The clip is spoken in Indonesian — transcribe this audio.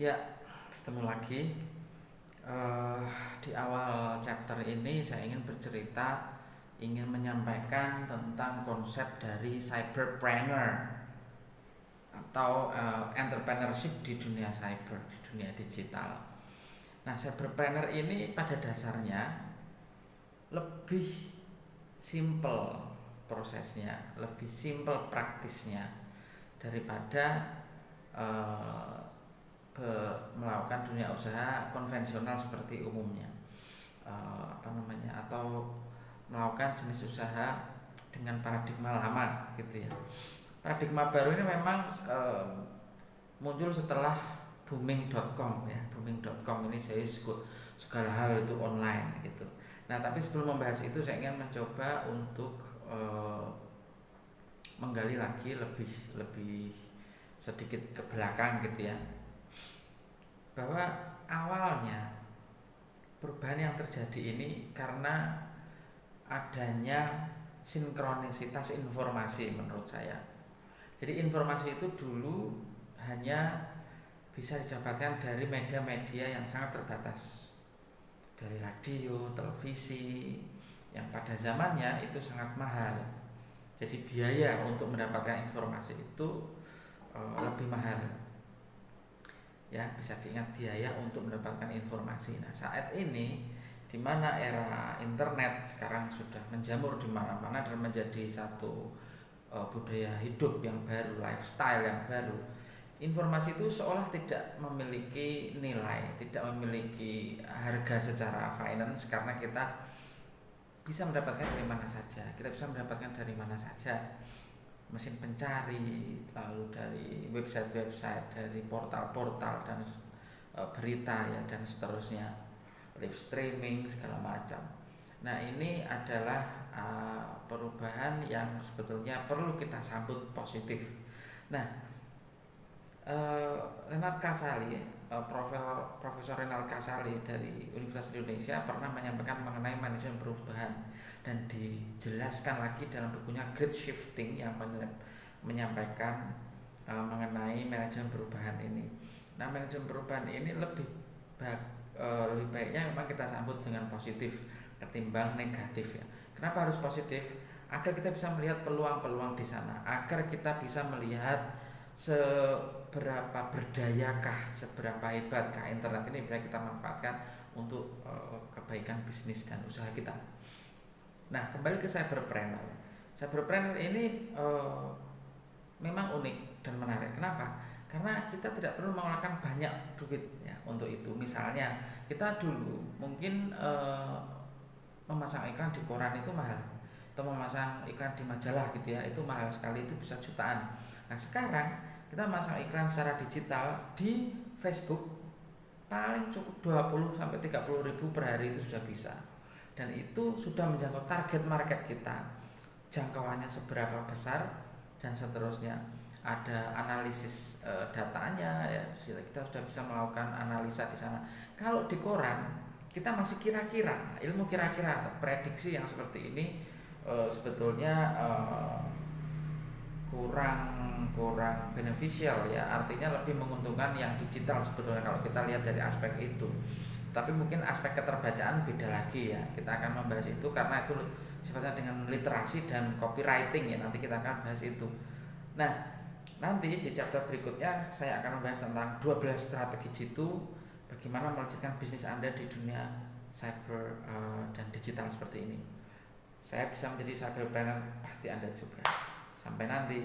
Ya, ketemu lagi. Eh, di awal chapter ini saya ingin bercerita, ingin menyampaikan tentang konsep dari cyberpreneur atau entrepreneurship di dunia cyber, di dunia digital. Nah, cyberpreneur ini pada dasarnya lebih simple prosesnya, lebih simple praktisnya daripada eh, melakukan dunia usaha konvensional seperti umumnya, atau melakukan jenis usaha dengan paradigma lama gitu ya. Paradigma baru ini memang muncul setelah booming.com ya. Booming.com ini saya segala hal itu online gitu. Nah, tapi sebelum membahas itu saya ingin mencoba untuk menggali lagi lebih lebih sedikit ke belakang gitu ya, bahwa awalnya perubahan yang terjadi ini karena adanya sinkronisitas informasi menurut saya. Jadi informasi itu dulu hanya bisa didapatkan dari media-media yang sangat terbatas, dari radio, televisi, yang pada zamannya itu sangat mahal. Jadi biaya untuk mendapatkan informasi itu lebih mahal. Ya, bisa diingat, biaya untuk mendapatkan informasi. Nah, saat ini di mana era internet sekarang sudah menjamur di mana-mana dan menjadi satu budaya hidup yang baru, lifestyle yang baru. Informasi itu seolah tidak memiliki nilai, tidak memiliki harga secara finance karena kita bisa mendapatkan dari mana saja. Kita bisa mendapatkan dari mana saja. Mesin pencari, lalu dari website-website, dari portal-portal dan berita ya, dan seterusnya, live streaming segala macam. Nah, ini adalah perubahan yang sebetulnya perlu kita sambut positif. Nah, Renat Kasali, Profesor Renat Kasali dari Universitas Indonesia pernah menyampaikan mengenai manajemen perubahan, dan dijelaskan lagi dalam bukunya Great Shifting yang menyampaikan mengenai manajemen perubahan ini. Nah, manajemen perubahan ini lebih baiknya memang kita sambut dengan positif ketimbang negatif ya. Kenapa harus positif? Agar kita bisa melihat peluang-peluang di sana, agar kita bisa melihat seberapa berdayakah, seberapa hebatkah internet ini bisa kita manfaatkan untuk kebaikan bisnis dan usaha kita. Nah, kembali ke cyberpreneur. Cyberpreneur ini memang unik dan menarik. Kenapa? Karena kita tidak perlu mengeluarkan banyak duit ya untuk itu. Misalnya kita dulu mungkin memasang iklan di koran itu mahal, atau memasang iklan di majalah gitu ya, itu mahal sekali, itu bisa jutaan. Nah, sekarang kita memasang iklan secara digital di Facebook paling cukup 20 sampai 30 ribu per hari itu sudah bisa. Dan itu sudah menjangkau target market kita, jangkauannya seberapa besar dan seterusnya. Ada analisis datanya ya, kita sudah bisa melakukan analisa di sana. Kalau di koran kita masih kira-kira, ilmu kira-kira, prediksi yang seperti ini sebetulnya kurang beneficial ya, artinya lebih menguntungkan yang digital sebetulnya kalau kita lihat dari aspek itu. Tapi mungkin aspek keterbacaan beda lagi ya, kita akan membahas itu karena itu sifatnya dengan literasi dan copywriting ya, nanti kita akan bahas itu. Nah, nanti di chapter berikutnya saya akan membahas tentang 12 strategi jitu bagaimana melanjutkan bisnis Anda di dunia cyber dan digital seperti ini. Saya bisa menjadi cyberpreneur, pasti Anda juga. Sampai nanti.